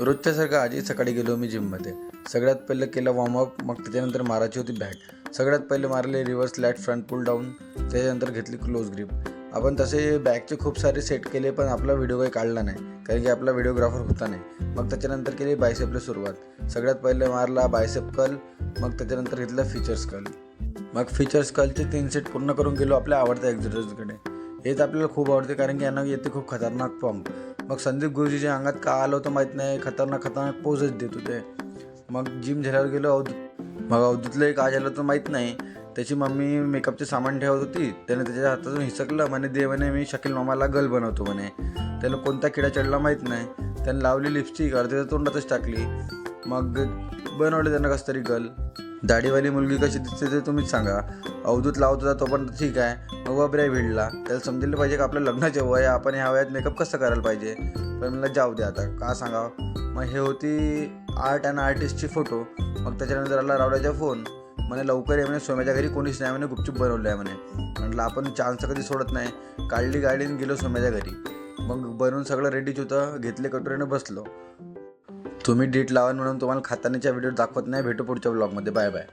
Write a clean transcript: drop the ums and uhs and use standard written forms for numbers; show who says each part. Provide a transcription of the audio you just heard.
Speaker 1: रोजच्यासारखं आजही सकाळी गेलो मी जिममध्ये. सगळ्यात पहिलं केलं वॉर्मअप, मग त्याच्यानंतर मारायची होती बॅग. सगळ्यात पहिले मारले रिव्हर्स लॅट फ्रंट पुल डाऊन, त्याच्यानंतर घेतली क्लोज ग्रिप. आपण तसे बॅगचे खूप सारे सेट केले, पण आपला व्हिडिओ काही काढला नाही कारण की आपला व्हिडिओग्राफर होता नाही. मग त्याच्यानंतर केली बायसेपला सुरुवात. सगळ्यात पहिले मारला बायसेप कर्ल, मग त्याच्यानंतर घेतलं फीचर्स कर्ल. मग फीचर्स कर्लचे 3 सेट पूर्ण करून गेलो आपल्या आवडत्या एक्झरसाइजकडे. हेच आपल्याला खूप आवडते कारण की यांना येते खूप खतरनाक फॉर्म. मग संदीप गुरुजीच्या अंगात का आलं होतं माहीत नाही, खतरनाक पोजच देत होते. मग जिम झाल्यावर गेलो अवधूत. मग अवधूतला एक आज आलं होतं माहीत नाही. त्याची मम्मी मेकअपचे सामान ठेवत होती. त्याने त्याच्या हातातून हिसकलं, म्हणे दे म्हणे, मी शकील मामाला गर्ल बनवतो म्हणे. त्याला कोणता किडा चढला माहीत नाही. त्याने लावली लिपस्टिक अर्ध्या तोंडातच टाकली. मग बनवले त्यानं कसं तरी गर्ल. दाढीवाली मुलगी कशी दिसते ते तुम्हीच सांगा. अवधूत लावत होता तो पण ठीक आहे. मग बाबऱ्या भिडला. त्याला समजलं पाहिजे की आपलं लग्नाचे वय, आपण ह्या वयात मेकअप कसं करायला पाहिजे. पण मला जाऊ दे आता का सांगावं. मग हे होती आर्ट अँड आर्टिस्टची फोटो. मग त्याच्यानंतर आला रावल्याचा फोन. म्हणे लवकर ये म्हणे, सोम्याच्या घरी कोणीच नाही म्हणे, गुपचूप बनवलं आहे म्हणे. म्हटलं आपण चान्स कधी सोडत नाही. काढली गाडीने गेलो सोम्याच्या घरी. मग बनवून सगळं रेडीच होतं. घेतले कटोरीने बसलो. तुम्ही डीट लावा म्हणून तुम्हाला खातानाच्या व्हिडिओ दाखवत नाही. भेटू पुढच्या ब्लॉगमध्ये. Bye bye.